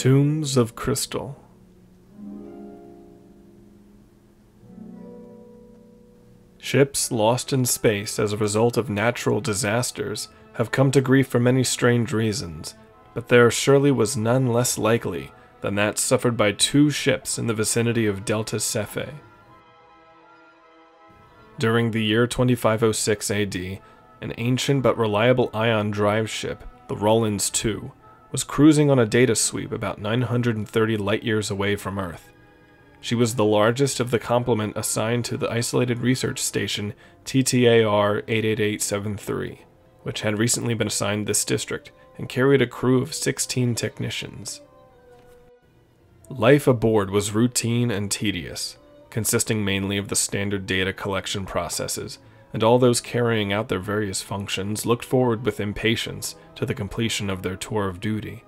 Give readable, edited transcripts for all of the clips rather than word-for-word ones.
Tombs of Crystal. Ships lost in space as a result of natural disasters have come to grief for many strange reasons, but there surely was none less likely than that suffered by two ships in the vicinity of Delta Cephei. During the year 2506 AD, an ancient but reliable ion drive ship, the Rollins II, was cruising on a data sweep about 930 light-years away from Earth. She was the largest of the complement assigned to the isolated research station TTAR 88873, which had recently been assigned this district and carried a crew of 16 technicians. Life aboard was routine and tedious, consisting mainly of the standard data collection processes, and all those carrying out their various functions looked forward with impatience to the completion of their tour of duty.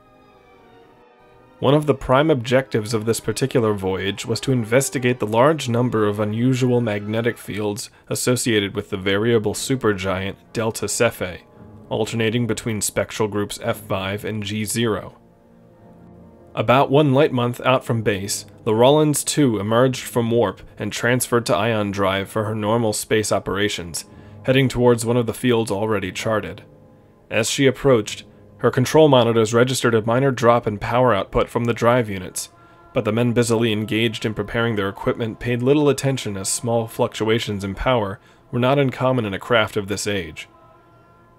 One of the prime objectives of this particular voyage was to investigate the large number of unusual magnetic fields associated with the variable supergiant Delta Cephei, alternating between spectral groups F5 and G0. About 1 light month out from base, the Rollins II emerged from warp and transferred to ion drive for her normal space operations, heading towards one of the fields already charted. As she approached, her control monitors registered a minor drop in power output from the drive units, but the men busily engaged in preparing their equipment paid little attention as small fluctuations in power were not uncommon in a craft of this age.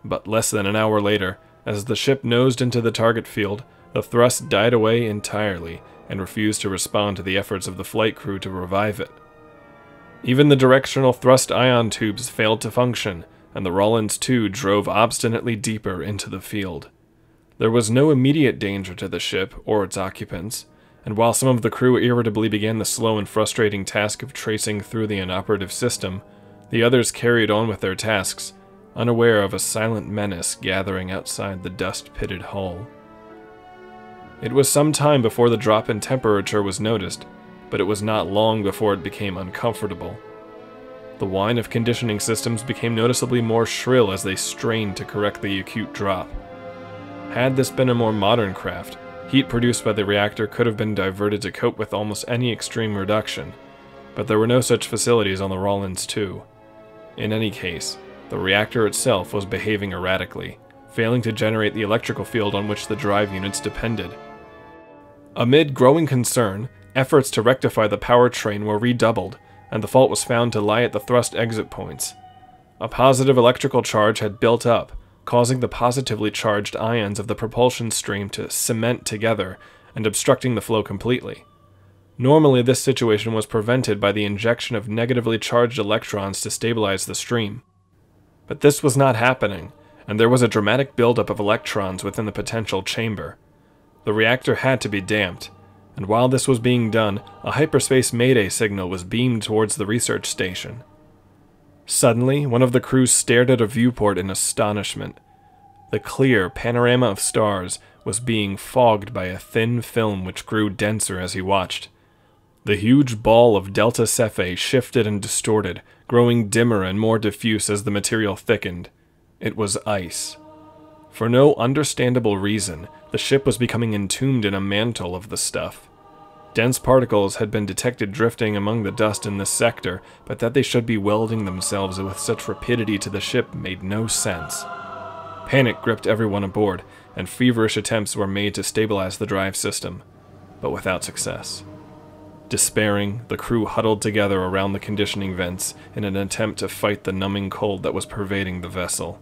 But less than an hour later, as the ship nosed into the target field, the thrust died away entirely and refused to respond to the efforts of the flight crew to revive it. Even the directional thrust ion tubes failed to function, and the Rollins II drove obstinately deeper into the field. There was no immediate danger to the ship or its occupants, and while some of the crew irritably began the slow and frustrating task of tracing through the inoperative system, the others carried on with their tasks, unaware of a silent menace gathering outside the dust-pitted hull. It was some time before the drop in temperature was noticed, but it was not long before it became uncomfortable. The whine of conditioning systems became noticeably more shrill as they strained to correct the acute drop. Had this been a more modern craft, heat produced by the reactor could have been diverted to cope with almost any extreme reduction, but there were no such facilities on the Rollins II. In any case, the reactor itself was behaving erratically, failing to generate the electrical field on which the drive units depended. Amid growing concern, efforts to rectify the powertrain were redoubled, and the fault was found to lie at the thrust exit points. A positive electrical charge had built up, causing the positively charged ions of the propulsion stream to cement together and obstructing the flow completely. Normally, this situation was prevented by the injection of negatively charged electrons to stabilize the stream. But this was not happening, and there was a dramatic buildup of electrons within the potential chamber. The reactor had to be damped, and while this was being done, a hyperspace mayday signal was beamed towards the research station. Suddenly, one of the crew stared at a viewport in astonishment. The clear panorama of stars was being fogged by a thin film which grew denser as he watched. The huge ball of Delta Cephei shifted and distorted, growing dimmer and more diffuse as the material thickened. It was ice. For no understandable reason, the ship was becoming entombed in a mantle of the stuff. Dense particles had been detected drifting among the dust in this sector, but that they should be welding themselves with such rapidity to the ship made no sense. Panic gripped everyone aboard, and feverish attempts were made to stabilize the drive system, but without success. Despairing, the crew huddled together around the conditioning vents in an attempt to fight the numbing cold that was pervading the vessel.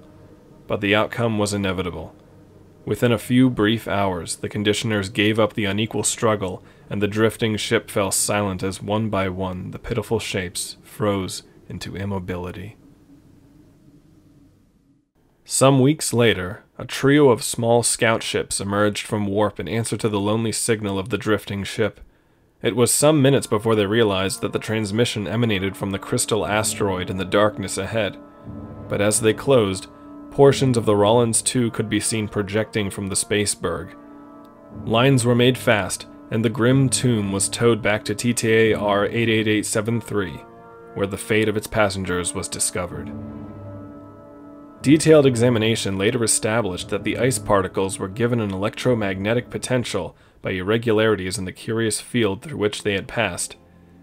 But the outcome was inevitable. Within a few brief hours, the conditioners gave up the unequal struggle, and the drifting ship fell silent as one by one the pitiful shapes froze into immobility. Some weeks later, a trio of small scout ships emerged from warp in answer to the lonely signal of the drifting ship. It was some minutes before they realized that the transmission emanated from the crystal asteroid in the darkness ahead, but as they closed, portions of the Rollins II could be seen projecting from the spaceberg. Lines were made fast, and the grim tomb was towed back to TTAR 88873, where the fate of its passengers was discovered. Detailed examination later established that the ice particles were given an electromagnetic potential by irregularities in the curious field through which they had passed,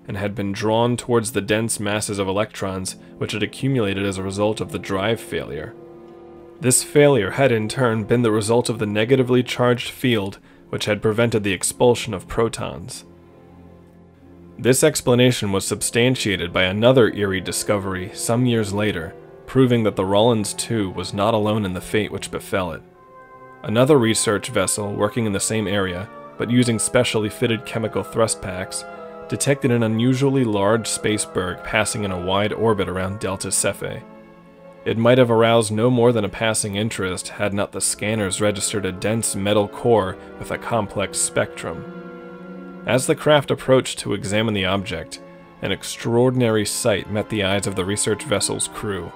and had been drawn towards the dense masses of electrons which had accumulated as a result of the drive failure. This failure had in turn been the result of the negatively charged field which had prevented the expulsion of protons. This explanation was substantiated by another eerie discovery some years later, proving that the Rollins II was not alone in the fate which befell it. Another research vessel working in the same area, but using specially fitted chemical thrust packs, detected an unusually large spaceberg passing in a wide orbit around Delta Cephei. It might have aroused no more than a passing interest had not the scanners registered a dense metal core with a complex spectrum. As the craft approached to examine the object, an extraordinary sight met the eyes of the research vessel's crew.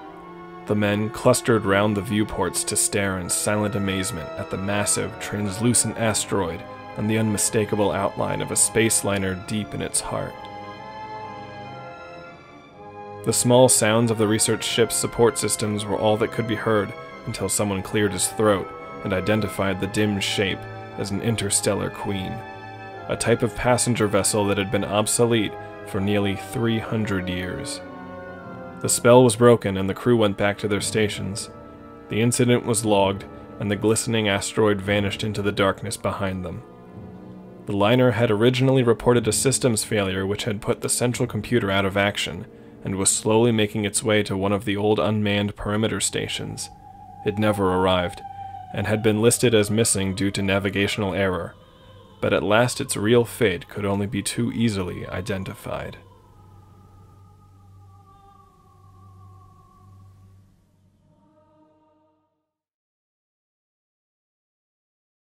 The men clustered round the viewports to stare in silent amazement at the massive, translucent asteroid and the unmistakable outline of a space liner deep in its heart. The small sounds of the research ship's support systems were all that could be heard until someone cleared his throat and identified the dim shape as an interstellar queen, a type of passenger vessel that had been obsolete for nearly 300 years. The spell was broken and the crew went back to their stations. The incident was logged, and the glistening asteroid vanished into the darkness behind them. The liner had originally reported a systems failure which had put the central computer out of action, and was slowly making its way to one of the old unmanned perimeter stations. It never arrived, and had been listed as missing due to navigational error, but at last its real fate could only be too easily identified.